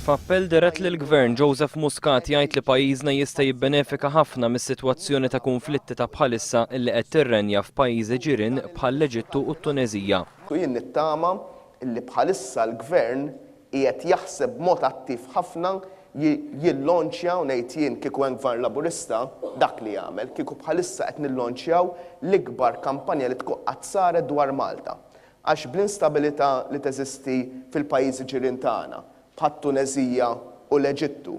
F'appell dirett lill-Gvern Joseph Muscat jgħid li pajjiżna jista' jibbenefika ħafna mis-sitwazzjoni ta' konflitti ta' bħalissa illi qed tirrenja f'pajjiżi ġirien bħall-Eġittu u t-Tunezija. Jien nittama illi bħalissa l-Gvern qiegħed jaħseb b'mod attiv ħafna jillonċjaw ngħid jien kieku hemm Gvern Laburista dak li jagħmel, kieku bħalissa qed nillonċjaw l-ikbar kampanja li tkun qatt saret dwar Malta. Għax bl-instabilità li teżisti fil-pajjiżi ġirien tagħna bħat-Tunezija u l-Eġittu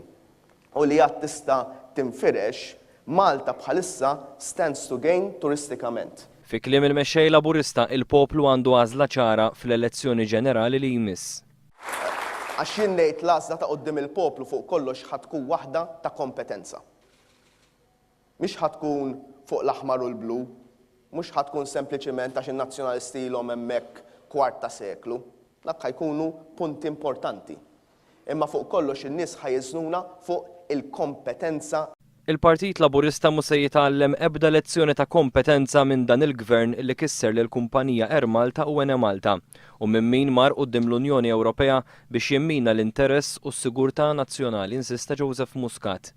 u li qatt tista' tinfirex, Malta bħalissa stands to gain turistikament. Fi kliem il-mexxej Laburista il-poplu għandu għażla ċara fl-elezzjoni ġenerali li jmiss. Għax jien ngħid l-għażla ta' quddiem il-poplu fuq kollox ħadd tkun waħda ta' kompetenza. Mhix ħadd tkun fuq l-aħmar u l-blu, mhux ħadd tkun sempliċement għax in-nazzjonalisti ilhom hemmhekk kwart ta' seklu. Dak ħajkunu punti importanti. Imma fuq kollox in-nies ħajjiżnuna fuq il-kompetenza. Il-Partit Laburista mhux se jitgħallem ebda lezzjoni ta' kompetenza minn dan il-Gvern li kisser lill-kumpanija Air Malta u Ene Malta u minn min mar quddiem l-Unjoni Ewropea biex jimmina l-interess u s-sigurtà nazzjonali, insista Joseph Muscat.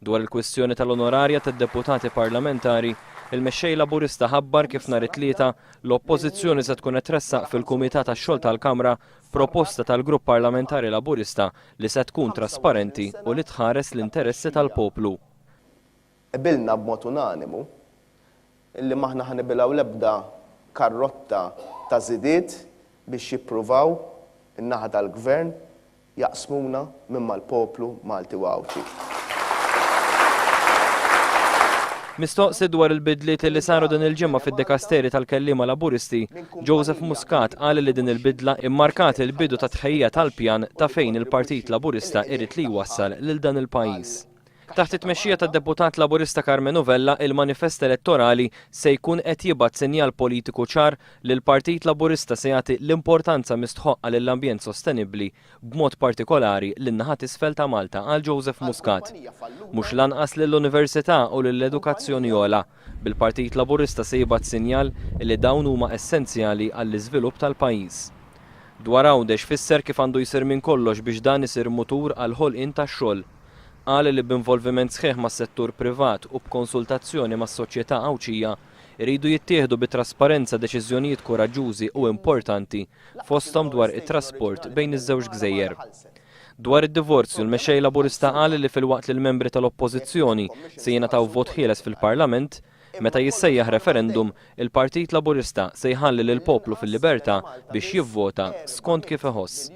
Dwar il-kwistjoni tal-onorarja tad-deputati parlamentari, il-mexxej Laburista ħabbar kif nhar it-tlieta l-Oppożizzjoni se tkun qed tressaq fil-Kumitat tax-Xogħol tal-Kamra proposta tal-Grupp Parlamentari Laburista li se tkun trasparenti u li tħares l-interessi tal-poplu. Qbilna b'mod unanimu illi maħna ħanibilgħu l-ebda karrotta ta' żidiet biex jippruvaw in-naħa tal-Gvern jaqsmuna minn mal-poplu Malti u Awċi. Mistoqsi dwar il-bidliet li saru din il-ġimgħa fid-dekasteri tal-kelliema Laburisti, Joseph Muscat qal li din il-bidla immarkat il-bidu ta' tħejja tal-pjan ta' fejn il-Partit Laburista irid li jwassal lil dan il-pajjiż. Taħt it-tmexxija tad-deputat Laburista Carmen Novella, il-manifest elettorali se jkun qed jibgħat sinjal politiku ċar li l-Partit Laburista se jagħti l-importanza mistħoqqa lill-ambjent sostenibbli b'mod partikolari lin-naħa t'isfel ta' Malta għal Joseph Muscat. Mhux lanqas lill-Università u lill-Edukazzjoni ogħla. Bil-Partit Laburista se jibgħat sinjal li dawn huma essenzjali għall-iżvilupp tal-pajjiż. Dwar hawn x'fisser kif għandu jsir minn kollox biex dan isir mutur għal ħolqien tax-xogħol. Qal li b'involviment sħiħ mas-settur privat u b'konsultazzjoni mas-soċjetà Awċija iridu jittieħdu bit-trasparenza deċiżjonijiet koraġġużi u importanti fosthom dwar it-trasport bejn iż-żewġ gżejjer. Dwar id-divorzju, l-mexxej Laburista qal li filwaqt li l-membri tal-Oppożizzjoni se jingħataw vot ħieles fil-Parlament, meta jissejjaħ referendum, il-Partit Laburista se jħalli lill-poplu fil-libertà biex jivvota skont kif iħoss.